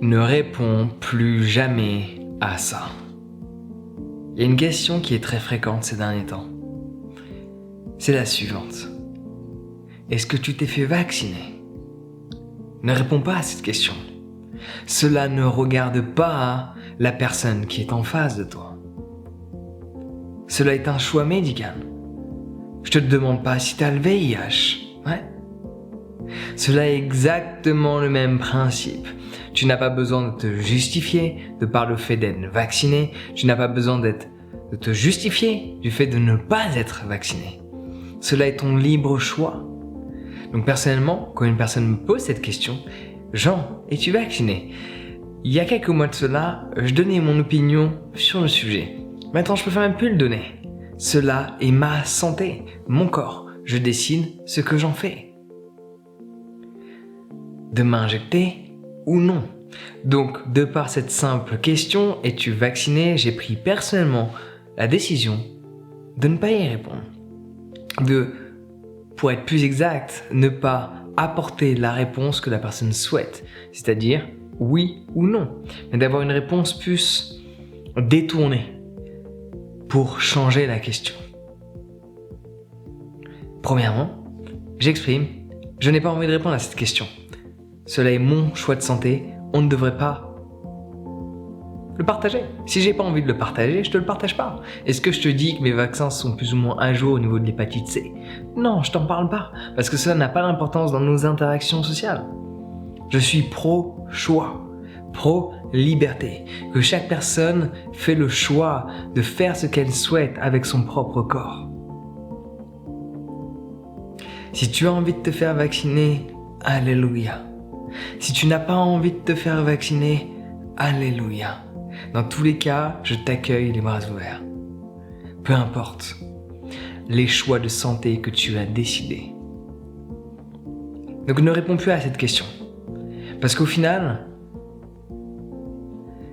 ne réponds plus jamais à ça. Il y a une question qui est très fréquente ces derniers temps. C'est la suivante. Est-ce que tu t'es fait vacciner ? Ne réponds pas à cette question. Cela ne regarde pas la personne qui est en face de toi. Cela est un choix médical. Je te demande pas si tu as le VIH. Ouais. Cela est exactement le même principe. Tu n'as pas besoin de te justifier de par le fait d'être vacciné. Tu n'as pas besoin de te justifier du fait de ne pas être vacciné. Cela est ton libre choix. Donc personnellement, quand une personne me pose cette question, Jean, es-tu vacciné ? Il y a quelques mois de cela, je donnais mon opinion sur le sujet. Maintenant, je préfère même plus le donner. Cela est ma santé, mon corps. Je décide ce que j'en fais. De m'injecter ou non. Donc, de par cette simple question, es-tu vacciné ? J'ai pris personnellement la décision de ne pas y répondre. Pour être plus exact, ne pas apporter la réponse que la personne souhaite. C'est-à-dire oui ou non. Mais d'avoir une réponse plus détournée pour changer la question. Premièrement, j'exprime, je n'ai pas envie de répondre à cette question. Cela est mon choix de santé, on ne devrait pas le partager. Si j'ai pas envie de le partager, je te le partage pas. Est-ce que je te dis que mes vaccins sont plus ou moins à jour au niveau de l'hépatite C ? Non, je t'en parle pas, parce que ça n'a pas d'importance dans nos interactions sociales. Je suis pro-choix, pro-liberté, que chaque personne fait le choix de faire ce qu'elle souhaite avec son propre corps. Si tu as envie de te faire vacciner, alléluia. Si tu n'as pas envie de te faire vacciner, alléluia. Dans tous les cas, je t'accueille les bras ouverts. Peu importe les choix de santé que tu as décidés. Donc ne réponds plus à cette question. Parce qu'au final,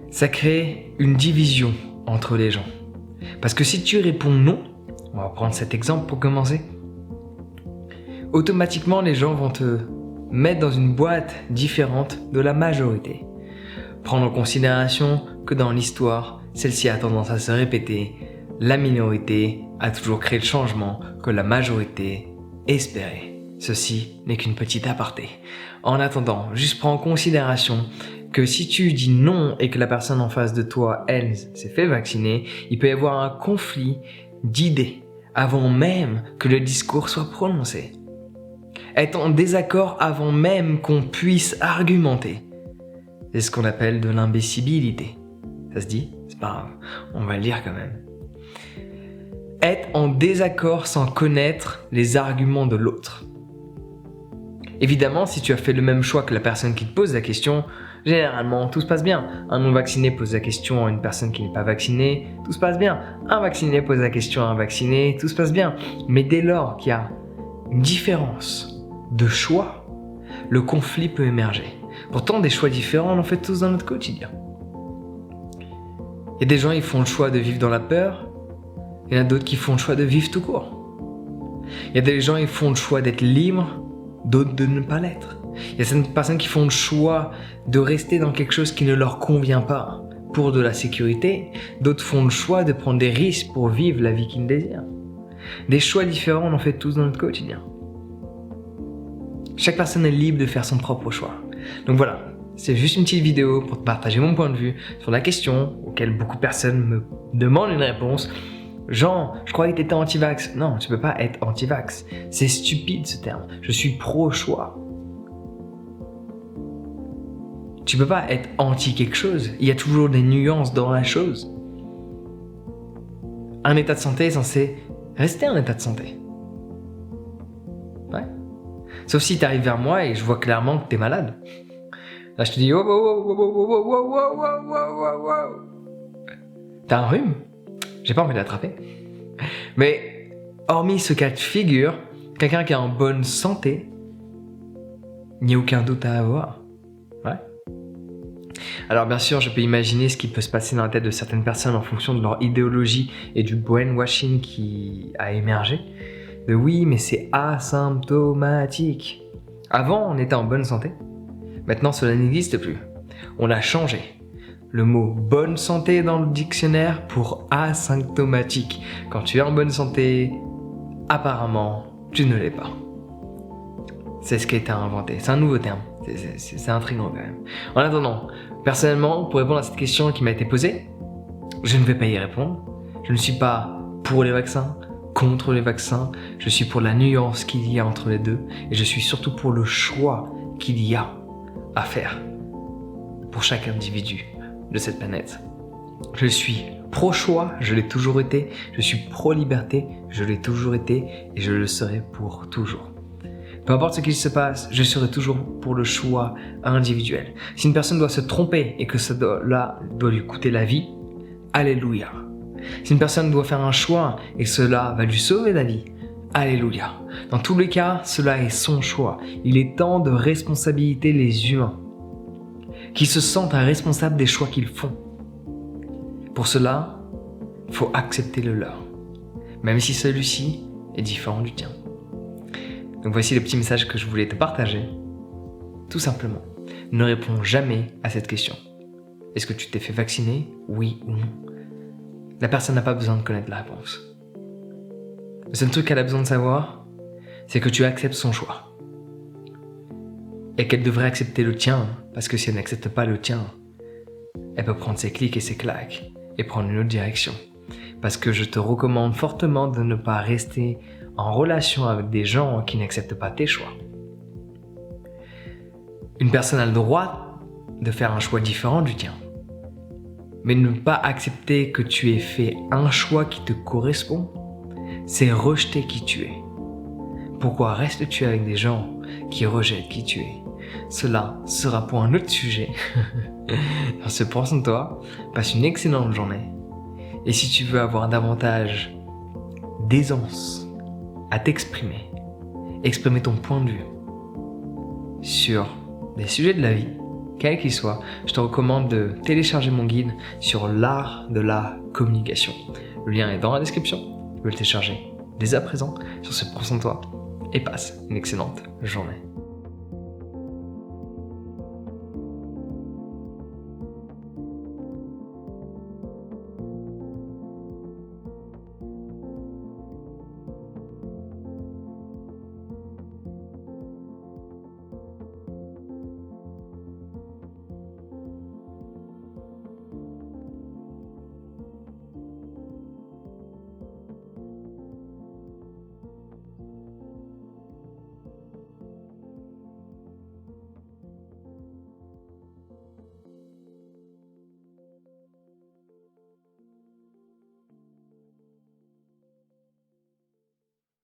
ça crée une division entre les gens. Parce que si tu réponds non, on va prendre cet exemple pour commencer, automatiquement les gens vont te mettre dans une boîte différente de la majorité. Prendre en considération que dans l'histoire, celle-ci a tendance à se répéter, la minorité a toujours créé le changement que la majorité espérait. Ceci n'est qu'une petite aparté. En attendant, juste prends en considération que si tu dis non et que la personne en face de toi, elle, s'est fait vacciner, il peut y avoir un conflit d'idées avant même que le discours soit prononcé. Être en désaccord avant même qu'on puisse argumenter. C'est ce qu'on appelle de l'imbécibilité. Ça se dit ? C'est pas grave, on va le dire quand même. Être en désaccord sans connaître les arguments de l'autre. Évidemment, si tu as fait le même choix que la personne qui te pose la question, généralement, tout se passe bien. Un non-vacciné pose la question à une personne qui n'est pas vaccinée, tout se passe bien. Un vacciné pose la question à un vacciné, tout se passe bien. Mais dès lors qu'il y a une différence de choix, le conflit peut émerger. Pourtant, des choix différents, on en fait tous dans notre quotidien. Il y a des gens qui font le choix de vivre dans la peur, il y en a d'autres qui font le choix de vivre tout court. Il y a des gens qui font le choix d'être libres, d'autres de ne pas l'être. Il y a certaines personnes qui font le choix de rester dans quelque chose qui ne leur convient pas pour de la sécurité, d'autres font le choix de prendre des risques pour vivre la vie qu'ils désirent. Des choix différents, on en fait tous dans notre quotidien. Chaque personne est libre de faire son propre choix. Donc voilà, c'est juste une petite vidéo pour te partager mon point de vue sur la question auquel beaucoup de personnes me demandent une réponse. Jean, je croyais que tu étais anti-vax. Non, tu peux pas être anti-vax. C'est stupide ce terme. Je suis pro-choix. Tu peux pas être anti quelque chose. Il y a toujours des nuances dans la chose. Un état de santé est censé rester un état de santé. Ouais. Sauf si tu arrives vers moi et je vois clairement que tu es malade. Là, je te dis, t'as un rhume ? J'ai pas envie de l'attraper. Mais, hormis ce cas de figure, quelqu'un qui est en bonne santé, il n'y a aucun doute à avoir. Ouais. Alors, bien sûr, je peux imaginer ce qui peut se passer dans la tête de certaines personnes en fonction de leur idéologie et du brainwashing qui a émergé. De oui, mais c'est asymptomatique. Avant, on était en bonne santé. Maintenant, cela n'existe plus. On a changé le mot bonne santé dans le dictionnaire pour asymptomatique. Quand tu es en bonne santé, apparemment, tu ne l'es pas. C'est ce qui a été inventé. C'est un nouveau terme. C'est intriguant quand même. En attendant, personnellement, pour répondre à cette question qui m'a été posée, je ne vais pas y répondre. Je ne suis pas pour les vaccins, contre les vaccins. Je suis pour la nuance qu'il y a entre les deux. Et je suis surtout pour le choix qu'il y a à faire pour chaque individu de cette planète. Je suis pro-choix, je l'ai toujours été. Je suis pro-liberté, je l'ai toujours été. Et je le serai pour toujours. Peu importe ce qu'il se passe, je serai toujours pour le choix individuel. Si une personne doit se tromper et que cela doit lui coûter la vie, alléluia. Si une personne doit faire un choix et que cela va lui sauver la vie, alléluia. Dans tous les cas, cela est son choix. Il est temps de responsabiliser les humains, qui se sentent responsables des choix qu'ils font. Pour cela, il faut accepter le leur, même si celui-ci est différent du tien. Donc voici le petit message que je voulais te partager. Tout simplement, ne réponds jamais à cette question. Est-ce que tu t'es fait vacciner? Oui ou non? La personne n'a pas besoin de connaître la réponse. Le seul truc qu'elle a besoin de savoir, c'est que tu acceptes son choix. Et qu'elle devrait accepter le tien, parce que si elle n'accepte pas le tien, elle peut prendre ses clics et ses claques et prendre une autre direction. Parce que je te recommande fortement de ne pas rester en relation avec des gens qui n'acceptent pas tes choix. Une personne a le droit de faire un choix différent du tien. Mais ne pas accepter que tu aies fait un choix qui te correspond, c'est rejeter qui tu es. Pourquoi restes-tu avec des gens qui rejettent qui tu es? Cela sera pour un autre sujet. On se prend soin de toi, passe une excellente journée. Et si tu veux avoir davantage d'aisance à t'exprimer, exprimer ton point de vue sur des sujets de la vie, quel qu'il soit, je te recommande de télécharger mon guide sur l'art de la communication. Le lien est dans la description, tu peux le télécharger dès à présent. Sur ce, prends soin de toi et passe une excellente journée.